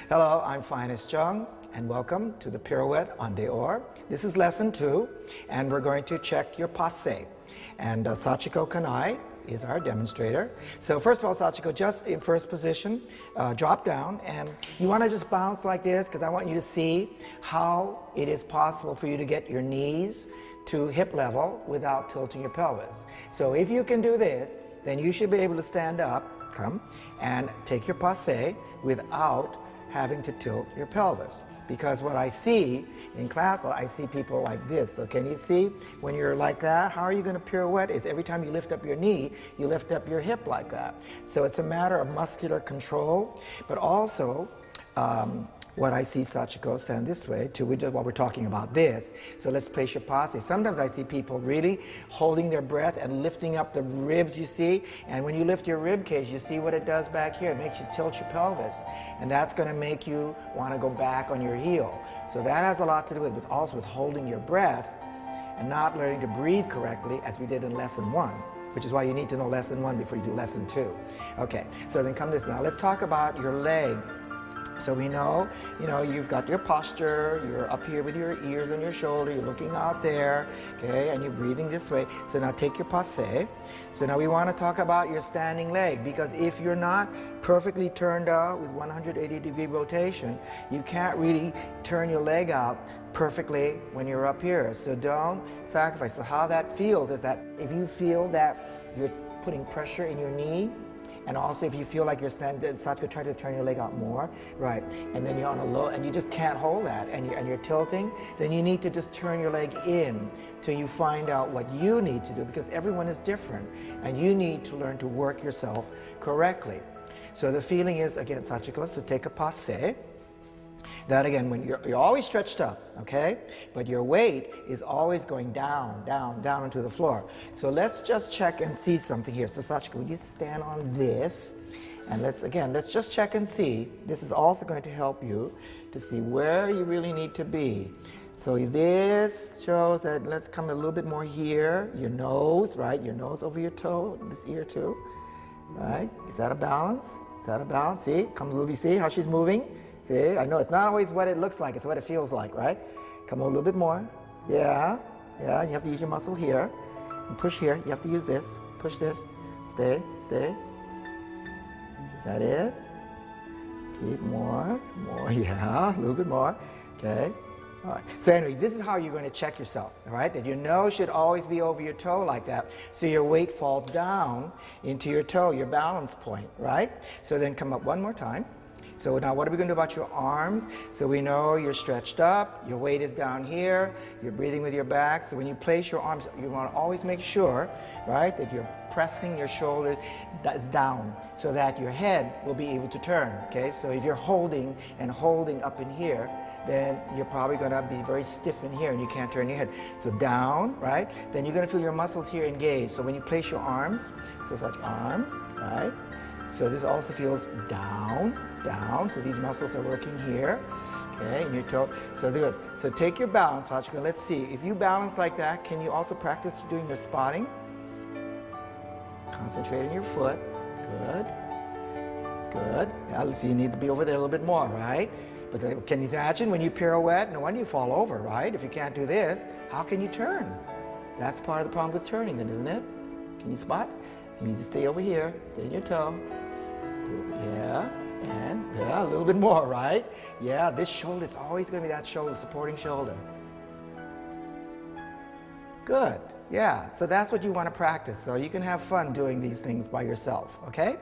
Hello, I'm Finest Chung, and welcome to the Pirouette en dehors. This is lesson 2, and we're going to check your passé. And Sachiko Kanai is our demonstrator. So first of all, Sachiko, just in first position, drop down, and you want to just bounce like this because I want you to see how it is possible for you to get your knees to hip level without tilting your pelvis. So if you can do this, then you should be able to stand up, come, and take your passé without having to tilt your pelvis. Because what I see in class, I see people like this. So can you see when you're like that, how are you going to pirouette? Is every time you lift up your knee, you lift up your hip like that. So it's a matter of muscular control, but also what I see Sachiko stand this way too, while we're talking about this. So let's place your passe. Sometimes I see people really holding their breath and lifting up the ribs, you see. And when you lift your rib cage, you see what it does back here. It makes you tilt your pelvis. And that's going to make you want to go back on your heel. So that has a lot to do with also with holding your breath and not learning to breathe correctly, as we did in lesson 1. Which is why you need to know lesson 1 before you do lesson 2. Okay, so then come this now. Let's talk about your leg. So we know, you've got your posture, you're up here with your ears on your shoulder, you're looking out there, okay, and you're breathing this way. So now take your passé. So now we want to talk about your standing leg, because if you're not perfectly turned out with 180-degree rotation, you can't really turn your leg out perfectly when you're up here. So don't sacrifice. So how that feels is that if you feel that you're putting pressure in your knee, and also if you feel like you're standing, Sachiko, try to turn your leg out more, right? And then you're on a low, and you just can't hold that, and you're tilting, then you need to just turn your leg in till you find out what you need to do, because everyone is different, and you need to learn to work yourself correctly. So the feeling is, again, Sachiko, so take a passé. That again, when you're always stretched up, okay? But your weight is always going down, down, down into the floor. So let's just check and see something here. So Sachiko, would you stand on this? And let's just check and see. This is also going to help you to see where you really need to be. So this shows that, let's come a little bit more here. Your nose, right? Your nose over your toe, this ear too, right? Is that a balance? Is that a balance? See, come a little bit, see how she's moving? See, I know it's not always what it looks like, it's what it feels like, right? Come on a little bit more. Yeah, yeah, you have to use your muscle here. And push here, you have to use this. Push this. Stay, stay. Is that it? Keep more, yeah, a little bit more. Okay, all right. So anyway, this is how you're going to check yourself, all right? That your nose should always be over your toe like that, so your weight falls down into your toe, your balance point, right? So then come up one more time. So now what are we going to do about your arms? So we know you're stretched up, your weight is down here, you're breathing with your back. So when you place your arms, you want to always make sure, right, that you're pressing your shoulders down so that your head will be able to turn, okay? So if you're holding and holding up in here, then you're probably going to be very stiff in here and you can't turn your head. So down, right? Then you're going to feel your muscles here engaged. So when you place your arms, so it's like arm, right? So this also feels down, down. So these muscles are working here, okay, in your toe. So good. So take your balance, Sachiko. Let's see. If you balance like that, can you also practice doing your spotting? Concentrate on your foot. Good. Good. Yeah, so you need to be over there a little bit more, right? But can you imagine when you pirouette? No wonder you fall over, right? If you can't do this, how can you turn? That's part of the problem with turning then, isn't it? Can you spot? So you need to stay over here, stay in your toe. Yeah, and yeah, a little bit more, right? Yeah, this shoulder, it's always going to be that shoulder, supporting shoulder. Good, yeah, so that's what you want to practice. So you can have fun doing these things by yourself, okay?